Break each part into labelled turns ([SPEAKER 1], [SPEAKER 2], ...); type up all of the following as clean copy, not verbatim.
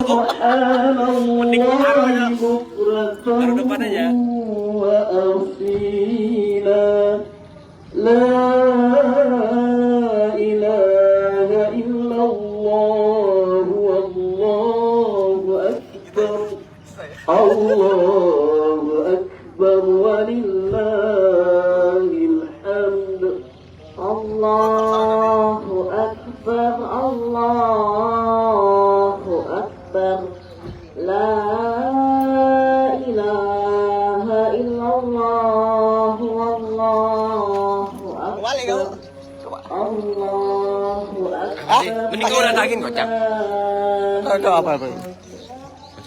[SPEAKER 1] سبحان الله بكرة وأصيلا لا إله إلا الله والله أكبر الله أكبر ولله الحمد الله أكبر الله أكبر لا إله إلا الله والله أكبر الله أكبر
[SPEAKER 2] Mending kau datangin kocak. Ada apa bang?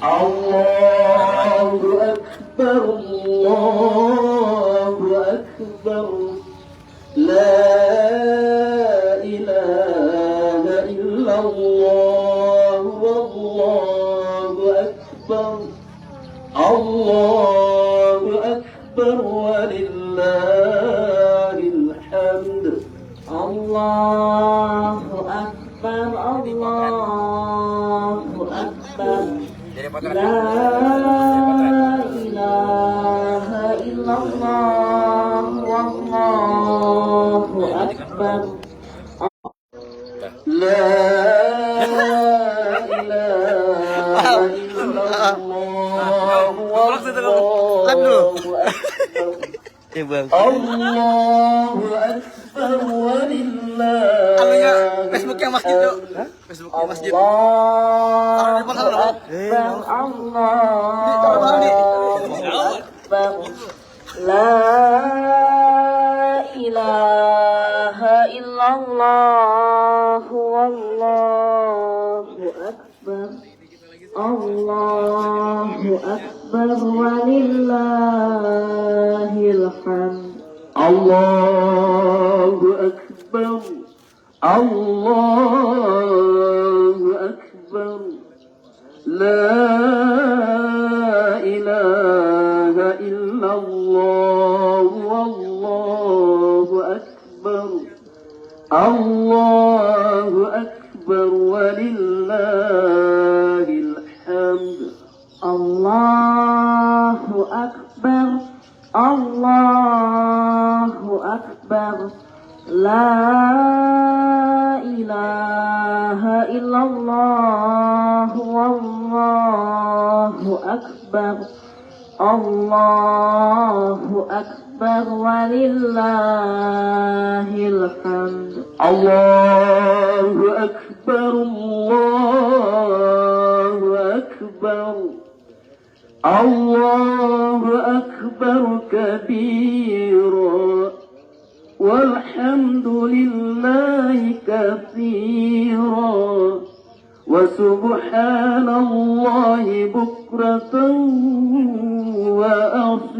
[SPEAKER 1] Allahu Akbar Allahu Akbar La ilaha illallah Wallahu Akbar Allahu Akbar Walillahil hamd Allahu Akbar Allahu Akbar La ilaha illallah Wallahu Akbar La ilaha illallah Wallahu Akbar Allahu Akbar Walillah
[SPEAKER 2] Facebooknya masjid yuk. Facebooknya masjid.
[SPEAKER 1] Allahu Akbar Allahu Akbar La ilaha illallah Wallahu Akbar Allahu Akbar Walillahil hamd Allahu Akbar Allahu Akbar La ilaha illallah Wallahu Akbar Allahu Akbar Walillahil hamd Allahu Akbar Allahu Akbar La ilaha illallah Wallahu Akbar Allahu Akbar Walillahil hamd Allahu Akbar Allahu Akbar Allahu Akbar kabira Walhamdulillahi katsira وسبحان الله بكرة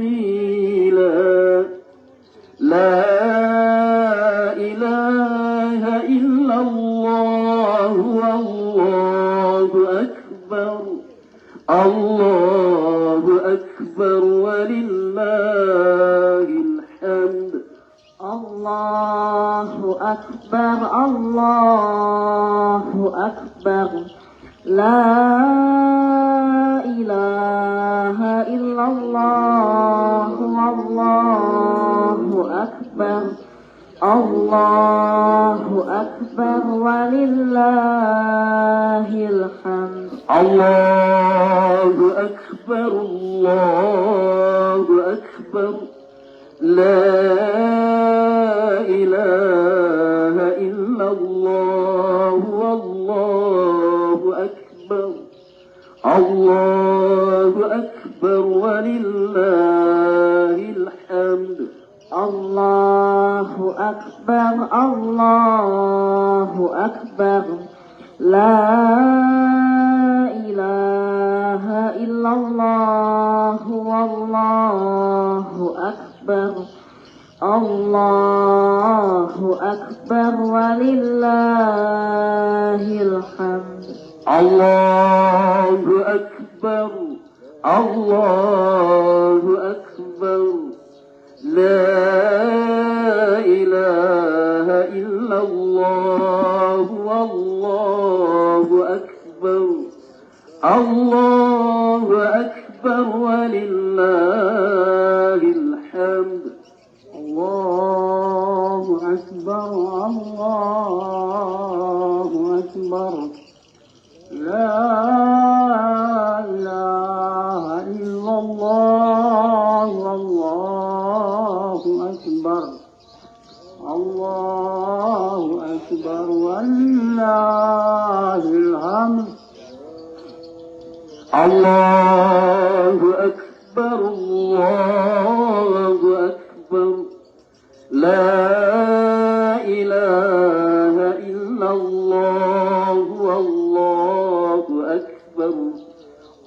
[SPEAKER 1] وأصيلا لا إله إلا الله والله أكبر الله أكبر ولله الحمد الله أكبر الله أكبر لا إله إلا الله والله أكبر الله أكبر ولله الحمد الله أكبر الله أكبر لا إله إلا الله والله أكبر الله أكبر ولله الحمد الله أكبر الله أكبر لا إله إلا الله والله أكبر الله أكبر ولله الحمد الله أكبر الله أكبر لا إله إلا الله والله أكبر الله أكبر ولله الحمد الله أكبر الله أكبر لا إله إلا الله الله أكبر الله أكبر ولله الحمد الله أكبر الله أكبر لا إله إلا الله والله أكبر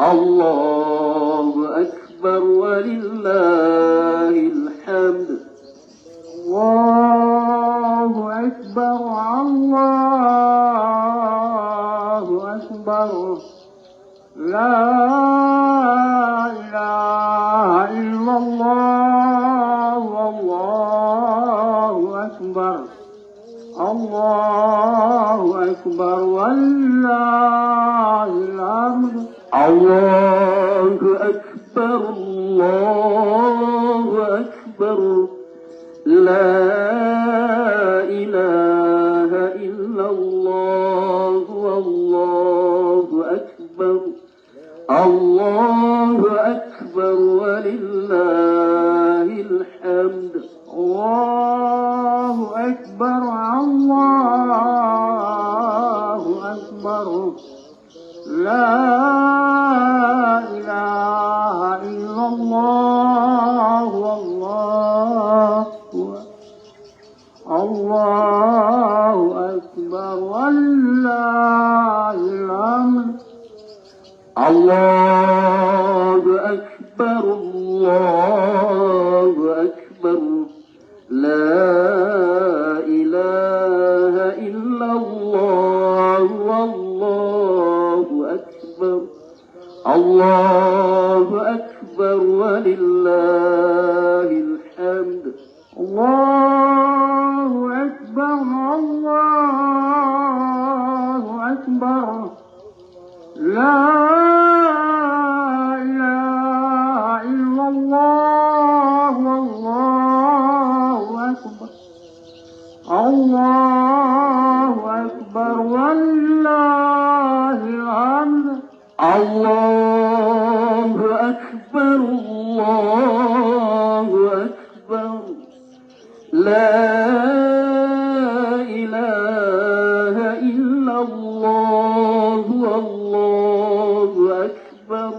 [SPEAKER 1] الله أكبر ولله الحمد الله أكبر الله أكبر لا إله إلا الله والله أكبر الله أكبر ولله الحمد الله أكبر الله أكبر لا إله إلا الله والله أكبر الله أكبر ولله الحمد الله أكبر الله أكبر لا إله إلا الله والله الله أكبر ولله الحمد الله أكبر الله أكبر لا إله إلا الله والله أكبر الله أكبر ولله الحمد الله أكبر الله أكبر لا إله إلا الله والله أكبر الله أكبر ولله الحمد الله أكبر الله أكبر لا إله إلا الله والله أكبر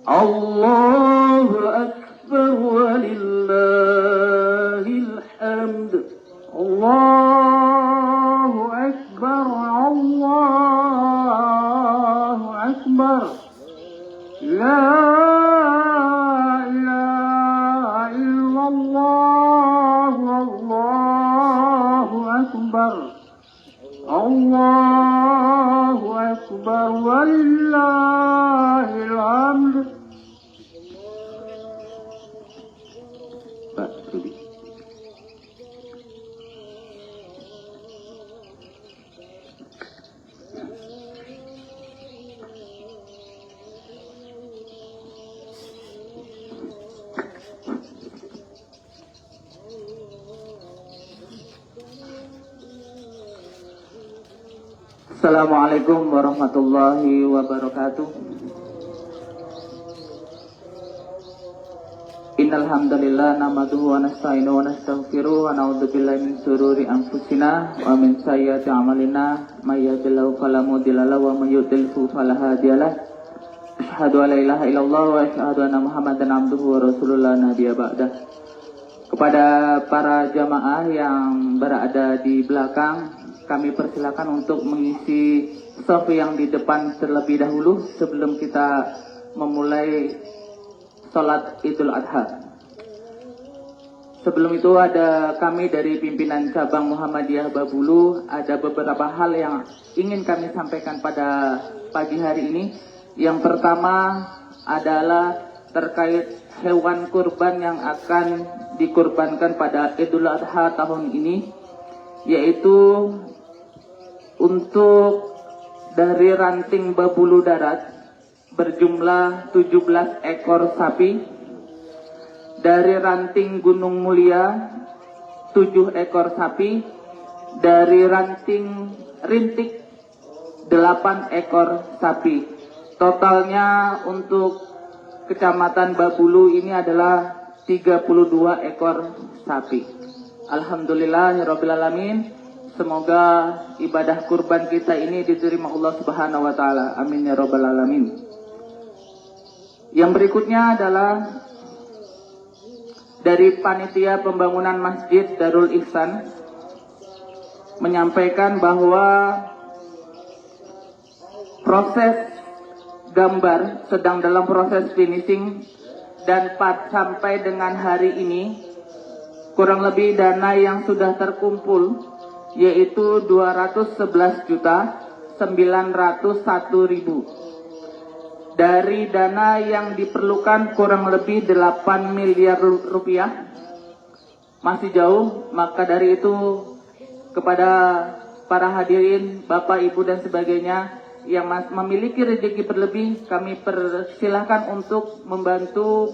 [SPEAKER 1] الله أكبر ولله الحمد الله أكبر الله أكبر لا إله إلا الله والله أكبر الله أكبر ولله الحمد. Pak Rudi. Assalamualaikum warahmatullahi wabarakatuh. Innal hamdalillah nahmaduhu wa nasta'inuhu wa nastaghfiruh wa na'udzu billahi min shururi anfusina wa min sayyiati a'malina may yahdihillahu fala mudilla lahu wa may yudlil fala hadiyalah. Asyhadu an la ilaha illallah wa asyhadu anna Muhammadan abduhu wa rasulullah nabiyya ba'dah. Kepada para jamaah yang berada di belakang, kami persilakan untuk mengisi shaf yang di depan terlebih dahulu sebelum kita memulai sholat Idul Adha. Sebelum itu ada kami dari pimpinan cabang Muhammadiyah Babulu, ada beberapa hal yang ingin kami sampaikan pada pagi hari ini. Yang pertama adalah terkait hewan kurban yang akan dikurbankan pada Idul Adha tahun ini, yaitu untuk dari ranting Babulu Darat berjumlah 17 ekor sapi, dari ranting Gunung Mulia 7 ekor sapi, dari ranting Rintik 8 ekor sapi. Totalnya untuk Kecamatan Babulu ini adalah 32 ekor sapi. Alhamdulillahirabbil alamin. Semoga ibadah kurban kita ini diterima Allah Subhanahu wa taala. Amin ya rabbal alamin. Yang berikutnya adalah dari panitia pembangunan Masjid Darul Ihsan menyampaikan bahwa proses gambar sedang dalam proses finishing dan sampai dengan hari ini kurang lebih dana yang sudah terkumpul yaitu 211.901.000. Dari dana yang diperlukan kurang lebih 8 miliar rupiah masih jauh, maka dari itu kepada para hadirin, Bapak, Ibu dan sebagainya yang memiliki rezeki berlebih, kami persilahkan untuk membantu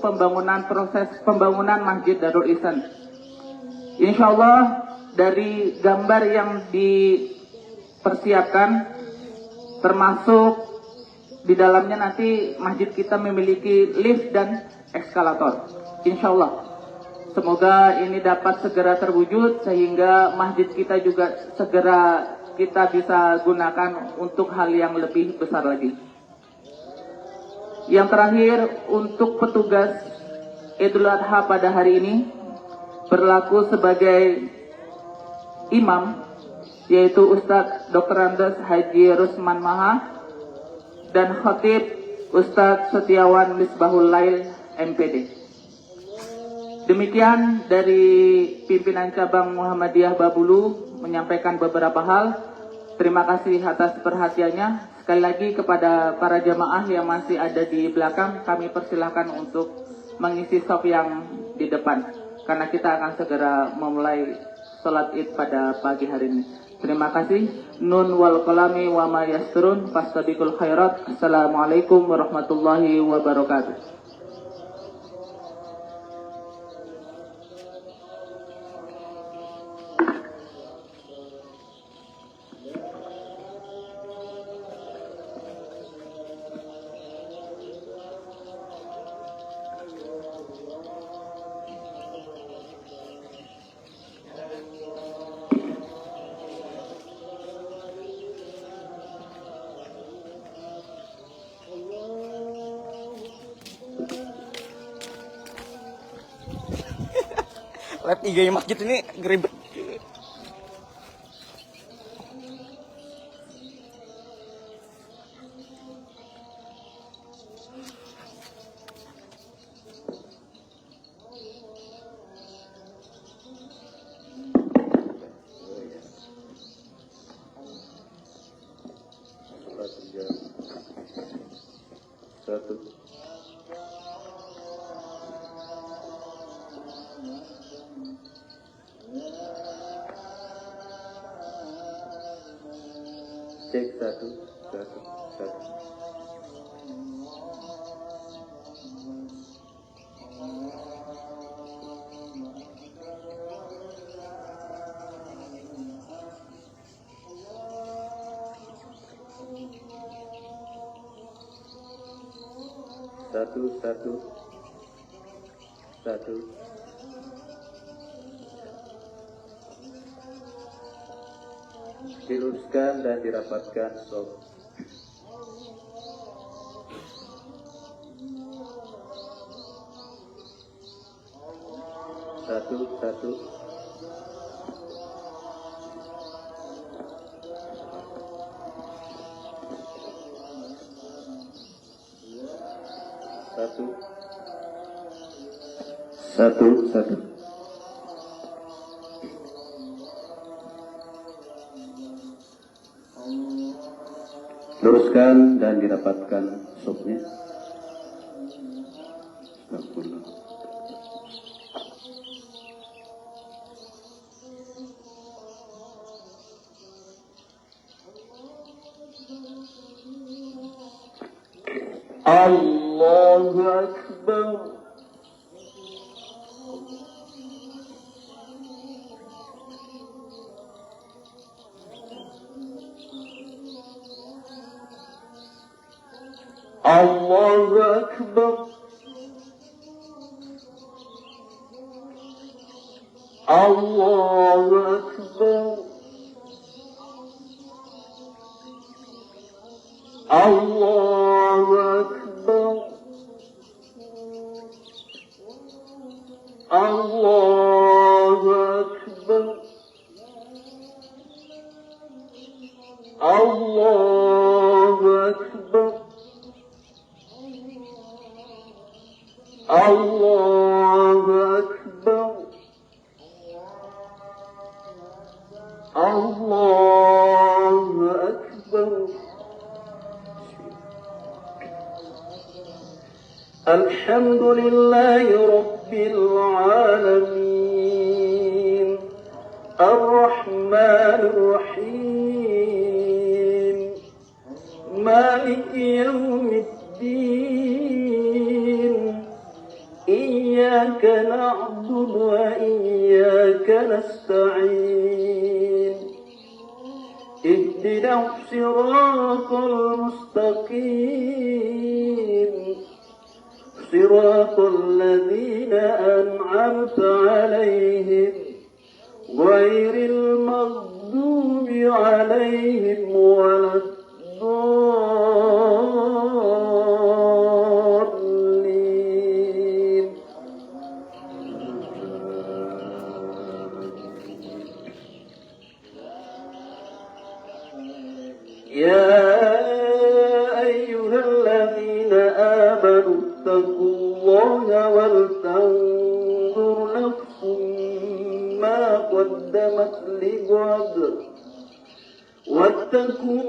[SPEAKER 1] proses pembangunan Masjid Darul Ihsan. Insya Allah dari gambar yang dipersiapkan termasuk di dalamnya nanti masjid kita memiliki lift dan eskalator. Insya Allah. Semoga ini dapat segera terwujud sehingga masjid kita juga segera kita bisa gunakan untuk hal yang lebih besar lagi. Yang terakhir, untuk petugas Idul Adha pada hari ini berlaku sebagai imam, yaitu Ustadz Dr. Andes Haji Rusman Maha dan khatib Ustadz Setiawan Misbahul Lail MPD. Demikian dari pimpinan cabang Muhammadiyah Babulu menyampaikan beberapa hal. Terima kasih atas perhatiannya. Sekali lagi kepada para jamaah yang masih ada di belakang, kami persilahkan untuk mengisi saf yang di depan karena kita akan segera memulai sholat Id pada pagi hari ini. Terima kasih. Nun wal qalami wa ma yasturun fastabiqul khairat. Assalamualaikum warahmatullahi wabarakatuh.
[SPEAKER 2] Live IG masjid ini geribet.
[SPEAKER 3] Satu. Cek satu. Satu. Diluruskan dan dirapatkan sob. Satu. Satu. Luruskan dan dirapatkan sopnya. Astagfirullah.
[SPEAKER 1] الله أكبر. الله أكبر. الله أكبر. الله أكبر. الله أكبر. الله أكبر. الله أكبر. الله أكبر. الحمد لله رب العالمين الرحمن الرحيم مالك يوم الدين إياك نعبد وإياك نستعين اهدنا الصراط المستقيم صراط الذين أنعمت عليهم غير المغضوب عليهم ولا الضالين. يا أيها الذين آمنوا اتقوا الله ولتنظر نفس ما قدمت لغد واتقوا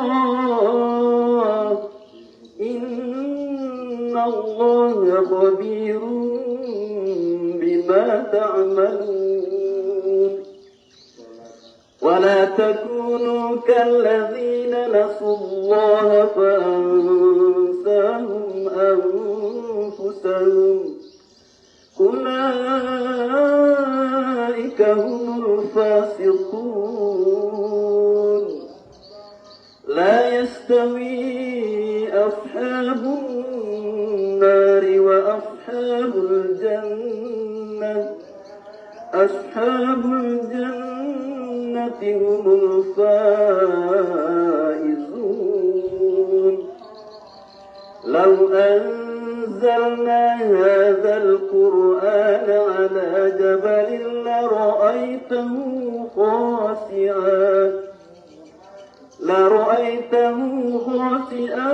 [SPEAKER 1] الله إن الله خبير بما تعملون. ولا تكونوا كالذين نسوا الله فأنساهم أنفسهم أولئك هم الفاسقون. لا يستوي أصحاب النار وأصحاب الجنة أصحاب الجنة هم الفائزون. لو أنزلنا هذا القرآن على جبل لرأيته خاسئا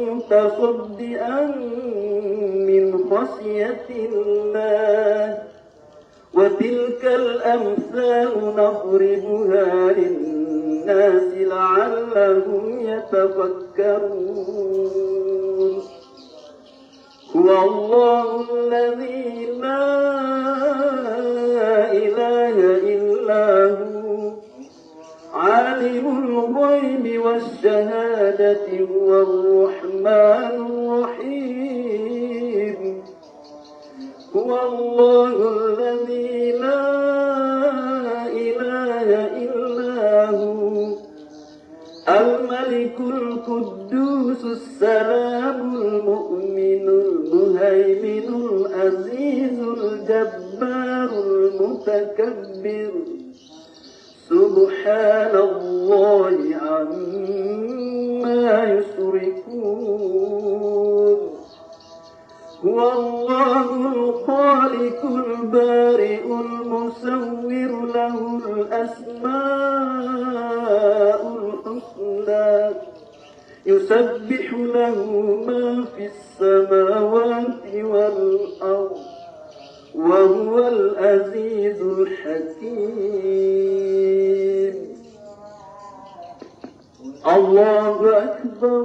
[SPEAKER 1] متصدئا من خشية الله. وتلك الأمثال نضربها للناس لعلهم يتفكرون. هو الله الذي لا إله إلا هو عالم الغيب والشهادة هو الرحمن الرحيم. هو الله الذي لا إله إلا هو الملك القدوس السلام المؤمن المهيمن العزيز الجبار المتكبر سبحان الله عما يشركون. هو الله الخالق البارئ المصور له الأسماء الحسنى يسبح له ما في السماوات والأرض وهو العزيز الحكيم. الله أكبر.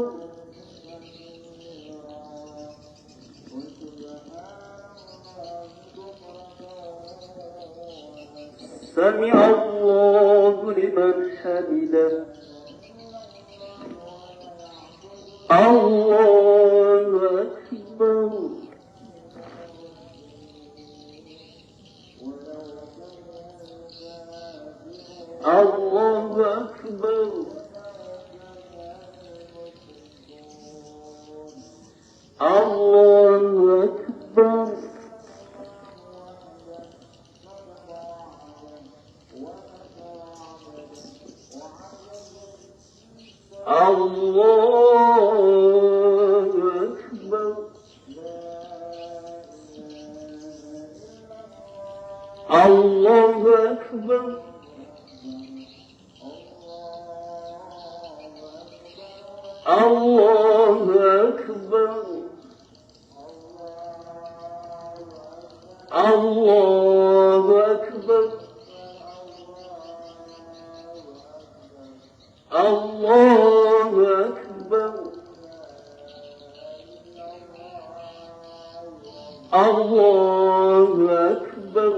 [SPEAKER 1] سمع الله لمن حمده. الله الله أكبر. الله أكبر. الله أكبر. الله أكبر. الله أكبر. الله أكبر. الله أكبر.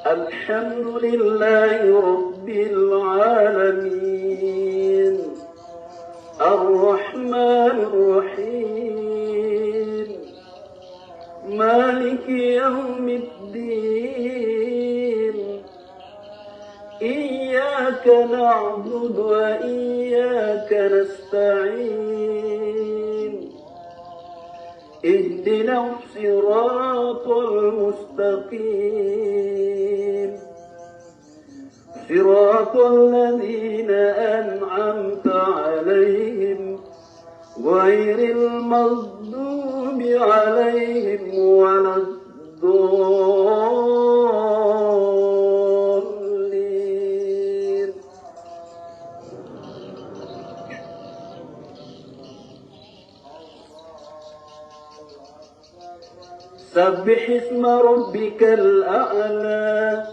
[SPEAKER 1] الحمد لله رب العالمين الرحمن الرحيم مالك يوم الدين إياك نعبد وإياك نستعين اهدنا الصراط المستقيم صراط الذين أنعمت عليهم غير المغضوب عليهم ولا الضالين. سبح اسم ربك الأعلى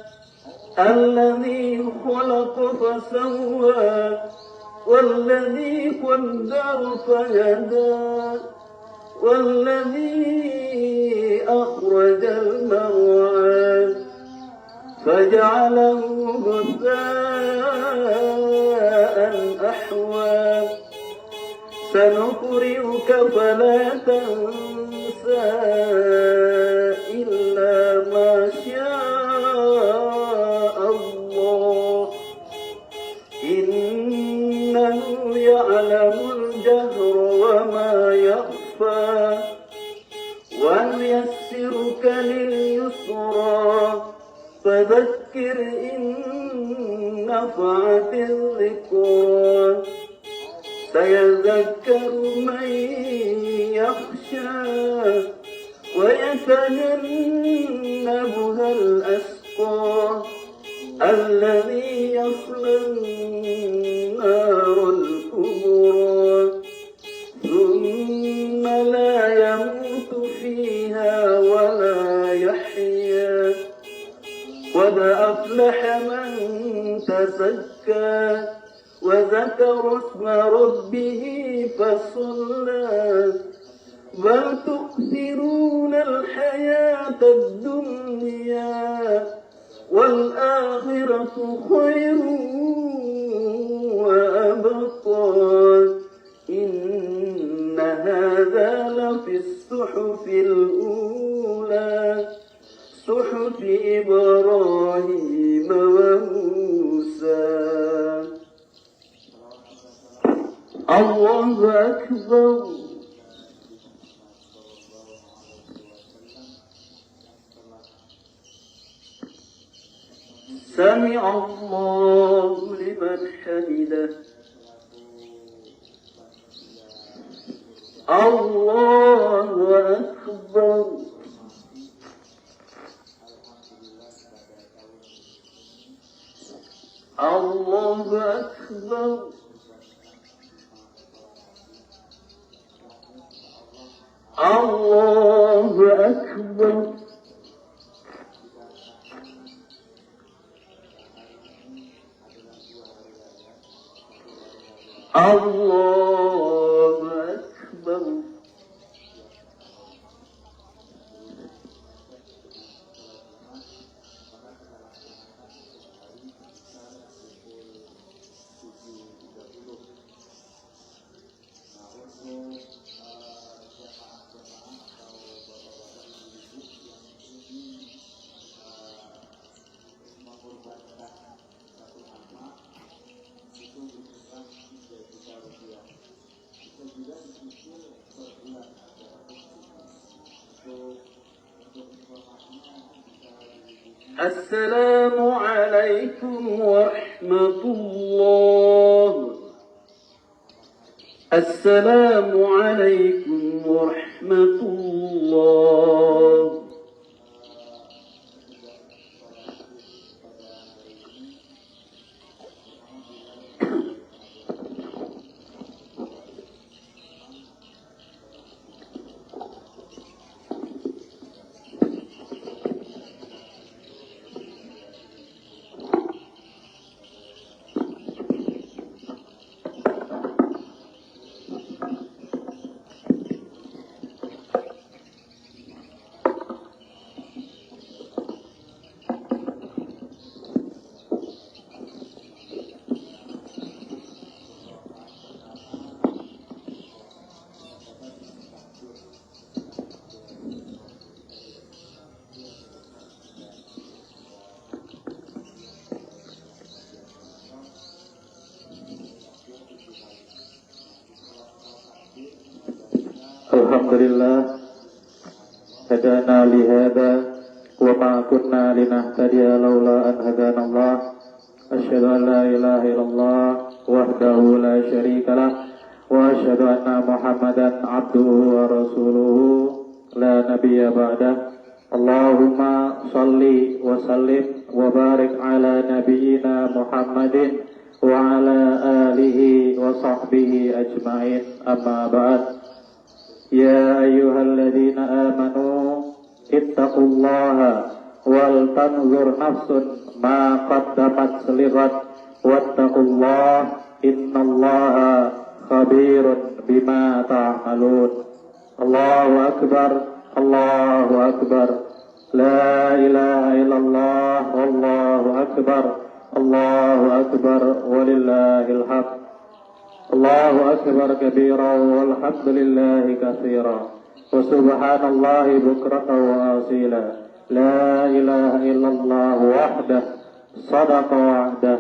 [SPEAKER 1] الذي خلق فسوى والذي قدر فهدى والذي أخرج المرعى فجعله غثاء أحوى سنقرئك فلا تنسى إلا ما شاء الله إنه يعلم الجهر وما يخفى ونيسرك لليسرى فذكر إن نفعت الذكرى سيذكر من يخشى ويتجنبها الأشقى الذي يصلى النار الكبرى ثم لا يموت فيها ولا يحيا قد أفلح من تزكى وذكر اسم ربه فصلى بل تؤثرون الحياة الدنيا والآخرة خير وأبقى إن هذا لفي الصحف الأولى صحف إبراهيم وموسى. الله أكبر. سمع الله لمن حمده. الله أكبر. الله أكبر. الله أكبر. الله أكبر.
[SPEAKER 4] السلام عليكم ورحمة الله. السلام عليكم ورحمة الله.
[SPEAKER 3] Alhamdulillah hadana lihada wa ma kunna linahtadiya laula an hadana Allah. Asyhadu an la ilaha illallah wahdahu la syarika lah wa asyhadu anna Muhammadan abduhu wa rasuluhu la nabiyya ba'dah. Allahumma salli wa sallim wa barik ala nabiyyina Muhammadin wa ala alihi wa sahbihi ajma'in, amma ba'd. Ya ayyuhalladzina amanu ittaqullaha wal tanzur nafsun ma qaddamat lighad wattaqullaha innallaha khabirun bima ta'malun. Allahu akbar, Allahu akbar, la ilaha illallah, wallahu akbar, Allahu akbar, walillahil hamd. Allahu akbar kabira walhamdulillahi katsira wa subhanallahi bukratan wa asila. La ilaha illallah wahdah sadaqa wa'dah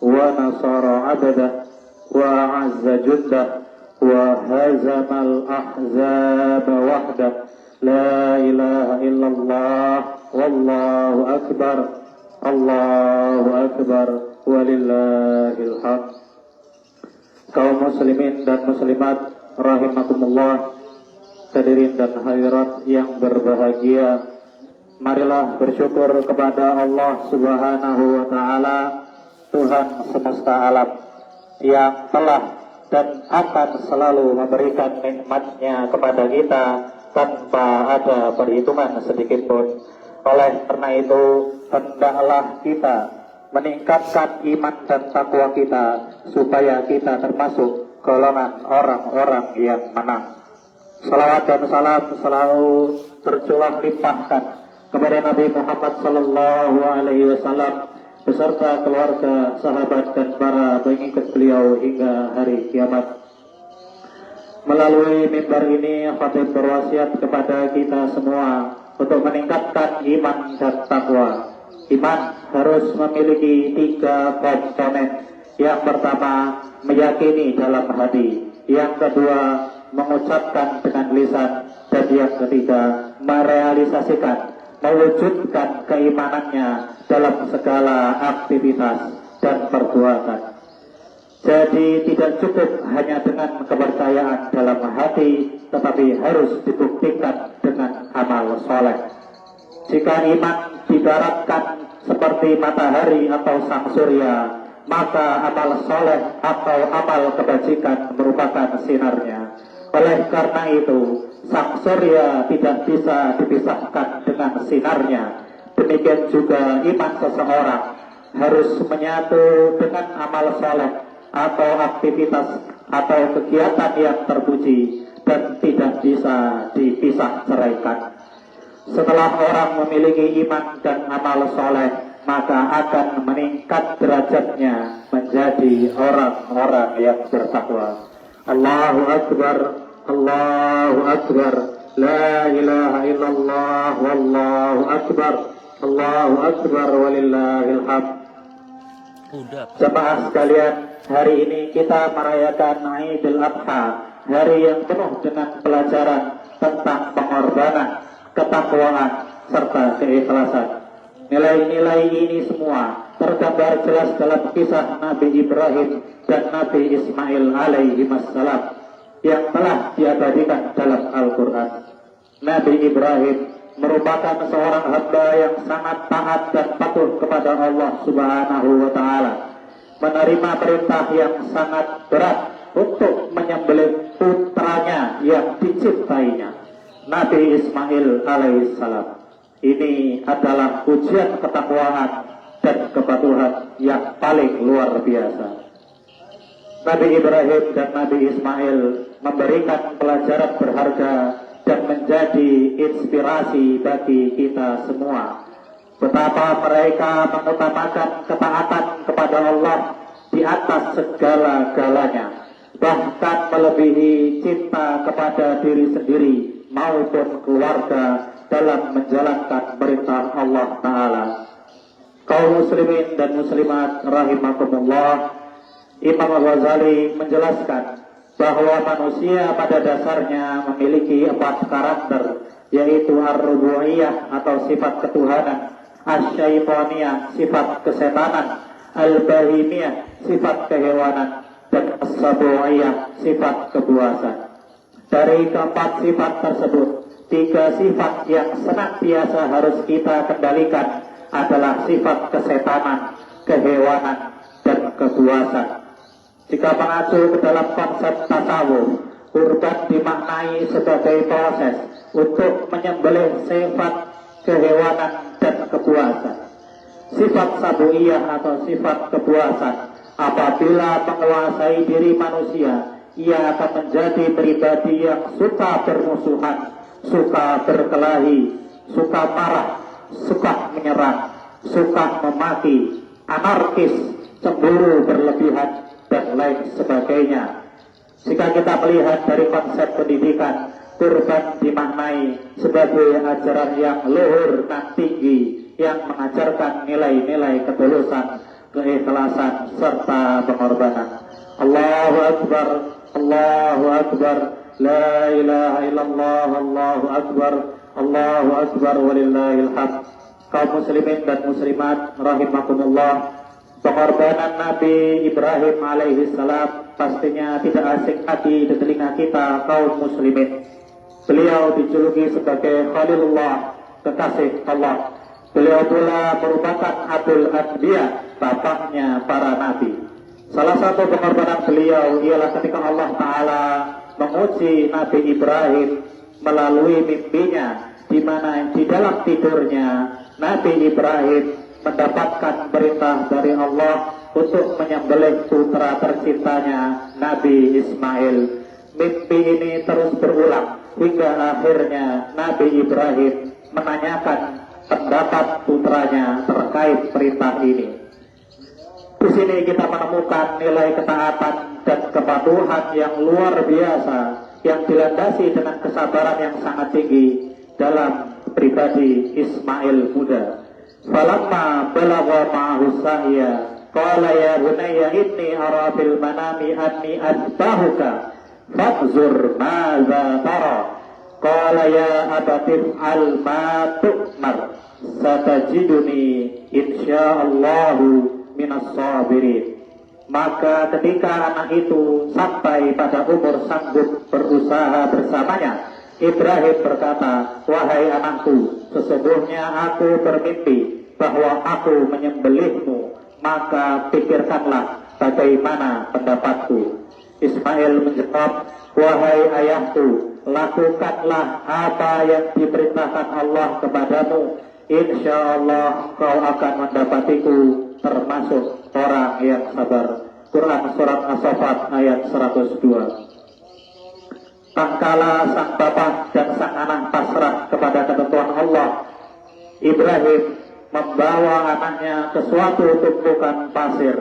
[SPEAKER 3] wa nasara 'abdah wa a'azza jundah wa hazamal ahzab wahdah. La ilaha illallah wallahu akbar, Allahu akbar, walillahil hamd. Kaum muslimin dan muslimat rahimakumullah, hadirin dan hadirat yang berbahagia, marilah bersyukur kepada Allah Subhanahu wa taala, Tuhan semesta alam, yang telah dan akan selalu memberikan nikmat-Nya kepada kita tanpa ada perhitungan sedikit pun. Oleh karena itu, hendaklah kita meningkatkan iman dan takwa kita supaya kita termasuk golongan orang-orang yang menang. Salawat dan salam selalu tercurah limpahkan kepada Nabi Muhammad sallallahu alaihi wasallam beserta keluarga, sahabat dan para pengikut beliau hingga hari kiamat. Melalui mimbar ini, khatib berwasiat kepada kita semua untuk meningkatkan iman dan takwa. Iman harus memiliki 3 komponen. Yang pertama, meyakini dalam hati. Yang kedua, mengucapkan dengan lisan. Dan yang ketiga, merealisasikan, mewujudkan keimanannya dalam segala aktivitas dan perbuatan. Jadi tidak cukup hanya dengan kepercayaan dalam hati, tetapi harus dibuktikan dengan amal soleh. Jika iman dibaratkan seperti matahari atau sang surya, maka amal soleh atau amal kebajikan merupakan sinarnya. Oleh karena itu, sang surya tidak bisa dipisahkan dengan sinarnya. Demikian juga iman seseorang harus menyatu dengan amal soleh atau aktivitas atau kegiatan yang terpuji dan tidak bisa dipisah ceraikan. Setelah orang memiliki iman dan amal soleh, maka akan meningkat derajatnya menjadi orang-orang yang bertakwa. Allahu akbar, Allahu akbar, la ilaha illallah, wallahu akbar, Allahu akbar, walillahil hamd. Jemaah sekalian, hari ini kita merayakan Idul Adha, hari yang penuh dengan pelajaran tentang pengorbanan, ketakwaan, serta keikhlasan. Nilai-nilai ini semua tergambar jelas dalam kisah Nabi Ibrahim dan Nabi Ismail alaihi wassalam yang telah diabadikan dalam Al-Quran. Nabi Ibrahim merupakan seorang hamba yang sangat taat dan patuh kepada Allah Subhanahu wa Ta'ala, menerima perintah yang sangat berat untuk menyembelih putranya yang dicintainya, Nabi Ismail alaihissalam. Ini adalah ujian ketakwaan dan kepatuhan yang paling luar biasa. Nabi Ibrahim dan Nabi Ismail memberikan pelajaran berharga dan menjadi inspirasi bagi kita semua. Betapa mereka mengutamakan ketaatan kepada Allah di atas segala-galanya, bahkan melebihi cinta kepada diri sendiri maupun keluarga dalam menjalankan perintah Allah Ta'ala. Kaum muslimin dan muslimat rahimakumullah, Imam Al-Ghazali menjelaskan bahwa manusia pada dasarnya memiliki 4 karakter, yaitu ar-rubuiyah atau sifat ketuhanan, asy-syaitaniyah sifat kesetanan, al-bahimiyah sifat kehewanan, dan as-sabuiyah sifat kebuasan. Dari keempat sifat tersebut, 3 sifat yang senantiasa harus kita kendalikan adalah sifat kesetanan, kehewanan, dan kebuasan. Jika mengacu ke dalam konsep tasawuf, kurban dimaknai sebagai proses untuk menyembelih sifat kehewanan dan kebuasan. Sifat sabuiyah atau sifat kebuasan, apabila menguasai diri manusia, ia akan menjadi pribadi yang suka bermusuhan, suka berkelahi, suka marah, suka menyerang, suka memaki, anarkis, cemburu berlebihan, dan lain sebagainya. Jika kita melihat dari konsep pendidikan, kurban dimaknai sebagai ajaran yang luhur dan tinggi, yang mengajarkan nilai-nilai ketulusan, keikhlasan, serta pengorbanan. Allahu Akbar, Allahu Akbar, la ilaha illallah, Allahu Akbar, Allahu Akbar, walillahil hamd. Kaum muslimin dan muslimat rahimakumullah, pengorbanan Nabi Ibrahim alaihissalam pastinya tidak asing lagi di telinga kita kaum muslimin. Beliau dijuluki sebagai Khalilullah, kekasih Allah. Beliau pula merupakan Abul Anbiya, bapaknya para nabi. Salah satu pengorbanan beliau ialah ketika Allah Ta'ala menguji Nabi Ibrahim melalui mimpinya, di mana di dalam tidurnya Nabi Ibrahim mendapatkan perintah dari Allah untuk menyembelih putra tercintanya Nabi Ismail. Mimpi ini terus berulang hingga akhirnya Nabi Ibrahim menanyakan pendapat putranya terkait perintah ini. Di sini kita menemukan nilai ketaatan dan kepatuhan yang luar biasa yang dilandasi dengan kesabaran yang sangat tinggi dalam pribadi Ismail muda. Falamma balagha ma'ahu sa'ya qala ya bunayya inni ara fil manami anni asbahuka fanzur madza tara qala ya abati al ma tu'mar satajiduni insyaallahu minas sabirin. Maka ketika anak itu sampai pada umur sanggup berusaha bersamanya, Ibrahim berkata, wahai anakku, sesungguhnya aku bermimpi bahwa aku menyembelihmu, maka pikirkanlah bagaimana pendapatku. Ismail menjawab, wahai ayahku, lakukanlah apa yang diperintahkan Allah kepadamu. Insya Allah engkau akan mendapatiku termasuk orang yang sabar. Quran Surat As-Saffat ayat 102. Tatkala sang bapak dan sang anak pasrah kepada ketentuan Allah, Ibrahim membawa anaknya ke suatu tumpukan pasir.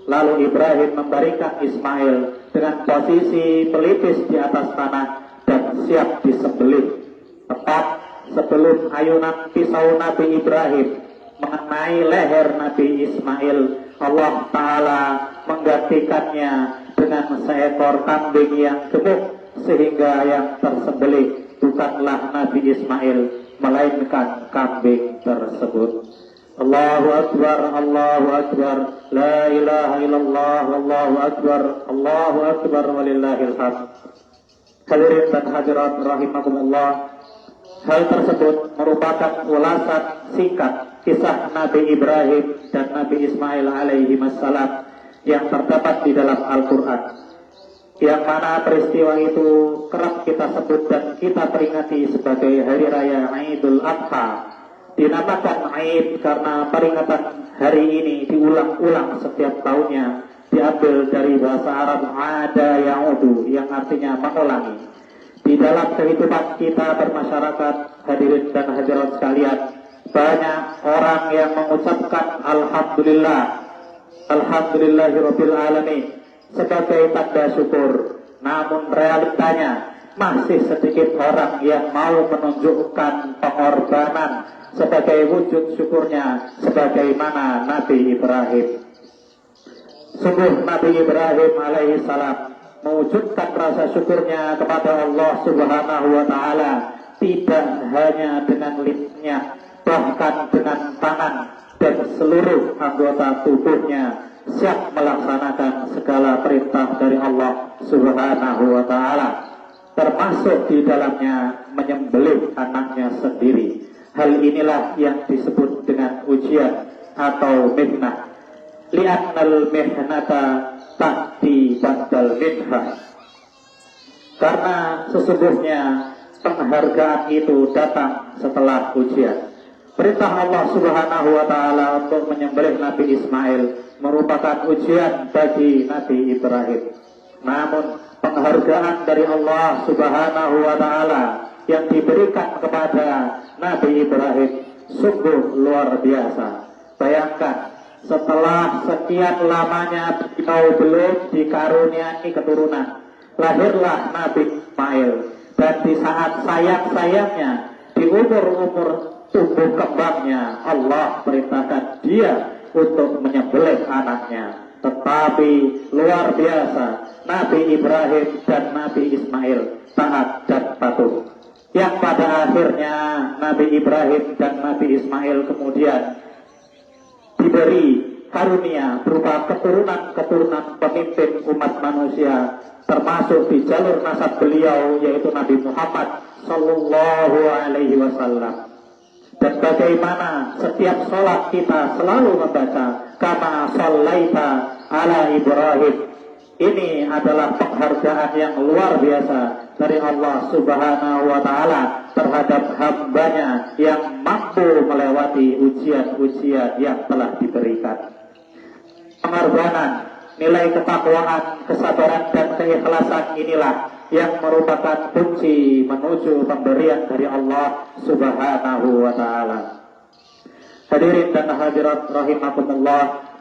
[SPEAKER 3] Lalu Ibrahim memberikan Ismail dengan posisi pelipis di atas tanah dan siap disembelih. Tepat sebelum ayunan pisau Nabi Ibrahim mengenai leher Nabi Ismail, Allah Ta'ala menggantikannya dengan seekor kambing yang gemuk, sehingga yang tersembelih bukanlah Nabi Ismail, melainkan kambing tersebut. Allahu Akbar, Allahu Akbar, la ilaha illallah, Allahu Akbar, walillahil hamd. Hadirin dan hadirat rahimakumullah, hal tersebut merupakan ulasan singkat kisah Nabi Ibrahim dan Nabi Ismail alaihi wassalam yang terdapat di dalam Al-Quran, yang mana peristiwa itu kerap kita sebut dan kita peringati sebagai Hari Raya Idul Adha. Dinamakan Aid karena peringatan hari ini diulang-ulang setiap tahunnya, diambil dari bahasa Arab ada ya'udu, yang artinya mengulangi. Di dalam kehidupan kita bermasyarakat, hadirin dan hadirat sekalian, banyak orang yang mengucapkan Alhamdulillahirabbil alamin sebagai tanda syukur. Namun realitanya masih sedikit orang yang mau menunjukkan pengorbanan sebagai wujud syukurnya sebagaimana Nabi Ibrahim. Sungguh Nabi Ibrahim alaihi salam mewujudkan rasa syukurnya kepada Allah Subhanahu wa taala tidak hanya dengan lisannya, bahkan dengan tangan dan seluruh anggota tubuhnya siap melaksanakan segala perintah dari Allah Subhanahu wa taala, termasuk di dalamnya menyembelih anaknya sendiri. Hal inilah yang disebut dengan ujian atau mihnah. Li'annal mihnata ta'ti ba'dal minhah. Karena sesungguhnya penghargaan itu datang setelah ujian. Perintah Allah Subhanahu wa taala untuk menyembelih Nabi Ismail merupakan ujian bagi Nabi Ibrahim. Namun penghargaan dari Allah Subhanahu wa taala yang diberikan kepada Nabi Ibrahim sungguh luar biasa. Bayangkan, setelah sekian lamanya beliau belum dikaruniai keturunan, lahirlah Nabi Ismail. Dan di saat sayang-sayangnya, di umur-umur tumbuh kembangnya, Allah perintahkan dia untuk menyembelih anaknya. Tetapi luar biasa, Nabi Ibrahim dan Nabi Ismail taat dan patuh, yang pada akhirnya Nabi Ibrahim dan Nabi Ismail kemudian diberi karunia berupa keturunan-keturunan pemimpin umat manusia, termasuk di jalur nasab beliau yaitu Nabi Muhammad Sallallahu Alaihi Wasallam. Dan bagaimana setiap sholat kita selalu membaca kama shallaita ala Ibrahim. Ini adalah penghargaan yang luar biasa dari Allah Subhanahu wa taala terhadap hambanya yang mampu melewati ujian-ujian yang telah diberikan. Pengorbanan, nilai ketakwaan, kesabaran dan keikhlasan inilah yang merupakan kunci menuju pemberian dari Allah Subhanahu wa taala. Hadirin dan hadirat rahimakumullah,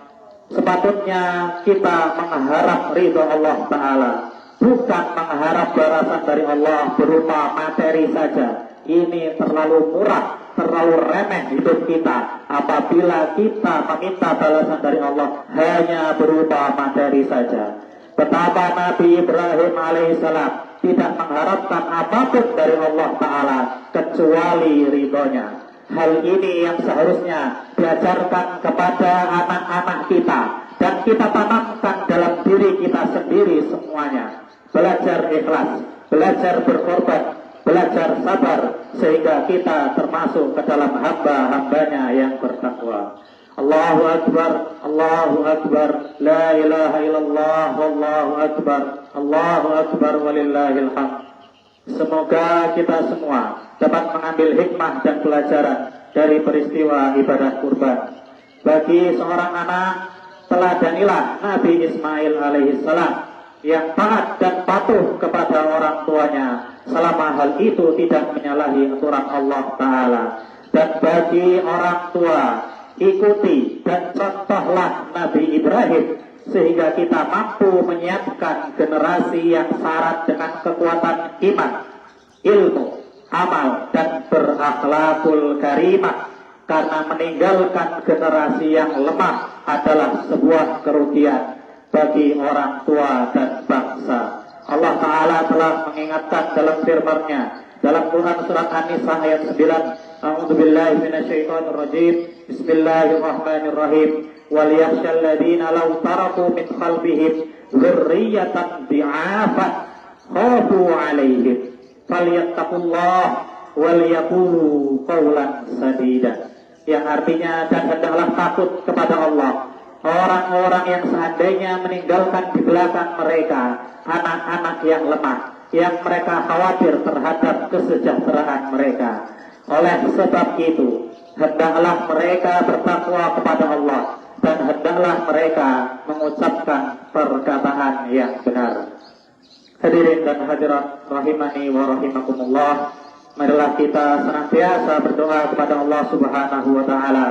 [SPEAKER 3] sepatutnya kita mengharap ridho Allah Ta'ala, bukan mengharap balasan dari Allah berupa materi saja. Ini terlalu murah, terlalu remeh hidup kita apabila kita meminta balasan dari Allah hanya berupa materi saja. Betapa Nabi Ibrahim alaihissalam tidak mengharapkan apapun dari Allah Ta'ala kecuali ridhonya. Hal ini yang seharusnya diajarkan kepada anak-anak kita dan kita tanamkan dalam diri kita sendiri semuanya. Belajar ikhlas, belajar berkorban, belajar sabar, sehingga kita termasuk ke dalam hamba-hambanya yang bertakwa. Allahu Akbar, Allahu Akbar, la ilaha illallah, wallahu akbar, walillahil hamd. Semoga kita semua dapat mengambil hikmah dan pelajaran dari peristiwa ibadah kurban. Bagi seorang anak, teladanilah Nabi Ismail alaihissalam yang taat dan patuh kepada orang tuanya selama hal itu tidak menyalahi aturan Allah Ta'ala. Dan bagi orang tua, ikuti dan contohlah Nabi Ibrahim sehingga kita mampu menyiapkan generasi yang syarat dengan kekuatan iman, ilmu, amal, dan berakhlakul karimah. Karena meninggalkan generasi yang lemah adalah sebuah kerugian bagi orang tua dan bangsa. Allah Ta'ala telah mengingatkan dalam firman-Nya dalam Quran surat An-Nisa ayat 9, A'udzubillahi minasyaitonirrajim. Bismillahirrahmanirrahim. Wal yakhshal ladzina law taraku min khalfihim dzurriyyatan dhi'afan khafu 'alaihim falyattaqullah wal yaqulu qawlan sadida. Yang artinya, dan hendaklah takut kepada Allah orang-orang yang seandainya meninggalkan di belakang mereka anak-anak yang lemah, yang mereka khawatir terhadap kesejahteraan mereka. Oleh sebab itu, hendaklah mereka bertakwa kepada Allah dan hendaklah mereka mengucapkan perkataan yang benar. Hadirin dan hadirat rahimani wa rahimakumullah, marilah kita senantiasa berdoa kepada Allah Subhanahu wa taala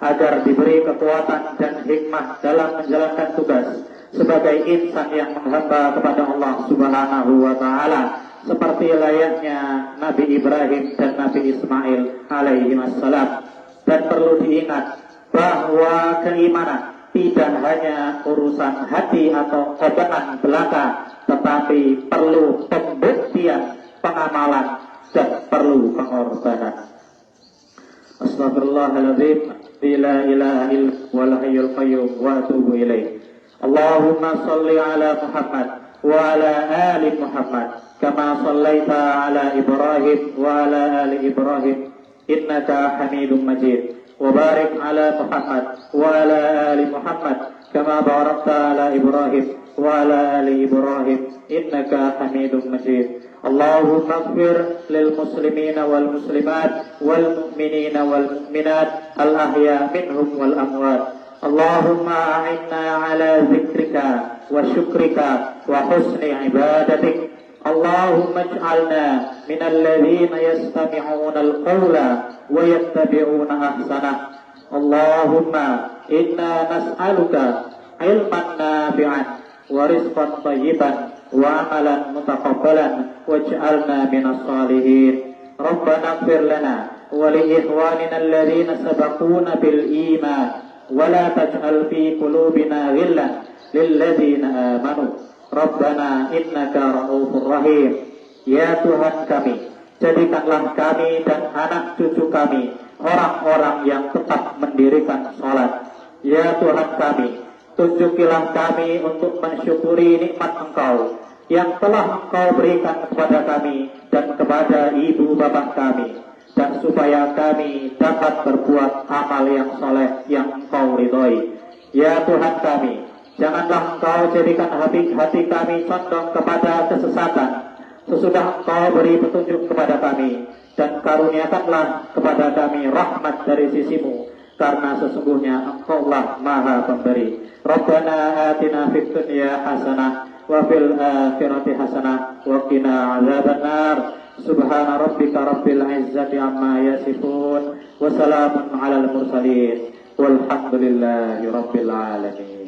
[SPEAKER 3] agar diberi kekuatan dan hikmah dalam menjalankan tugas sebagai insan yang menghamba kepada Allah Subhanahu wa taala seperti layaknya Nabi Ibrahim dan Nabi Ismail alaihi wassalam. Dan perlu diingat bahwa keimanan tidak hanya urusan hati atau omongan belaka, tetapi perlu pembuktian, pengamalan, dan perlu pengorbanan. Astaghfirullahaladzim, la ilaha illa wal hayyul qayyum wa atubu ilaih. Allahumma salli ala Muhammad wa ala ali Muhammad kama sallaita ala Ibrahim wa ala ali Ibrahim innaka Hamidum Majid. Wa barik ala Muhammad wa ala ali Muhammad kama barakta ala Ibrahim wa ala ali Ibrahim innaka Hamidum Majid. Allahumma ighfir lil muslimina wal muslimat wal mu'minina wal mu'minat al ahya minhum wal amwat. Allahumma a'inna ala zikrika wa syukrika wa husni ibadatik. Allahumma ij'alna minal ladzina yastami'una al-qawla wa yattabi'una ahsanah. Allahumma inna nas'aluka ilman nafi'an wa rizqan thayyiban wa amalan mutaqabbalan waj'alna minas salihin. Rabbana ighfir lana wa li ikhwanina alladhina sabaquna bil iman wa la taj'al fi qulubina ghillan lil ladzina amanu Rabbana innaka ra'ufur rahim. Ya Tuhan kami, jadikanlah kami dan anak cucu kami orang-orang yang tetap mendirikan salat. Ya Tuhan kami, tunjukilah kami untuk mensyukuri nikmat Engkau yang telah Engkau berikan kepada kami dan kepada ibu bapak kami, dan supaya kami dapat berbuat amal yang soleh yang Engkau ridhoi. Ya Tuhan kami, janganlah Engkau jadikan hati kami condong kepada kesesatan sesudah Engkau beri petunjuk kepada kami, dan karuniakanlah kepada kami rahmat dari sisimu, karena sesungguhnya Engkaulah Maha Pemberi. Rabbana atina fid dunya hasanah wa fil akhirati hasanah wa qina adzabannar. Subhana rabbika rabbil izzati amma yasifun wa salamun alal mursalin walhamdulillahi rabbil alamin.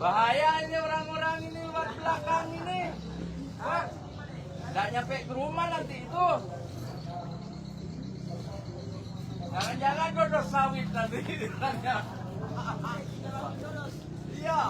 [SPEAKER 2] Bahaya ini orang-orang ini lewat belakang ini. Wah, nggak nyampe ke rumah nanti itu. Jangan-jangan jodoh sawit nanti. Iya.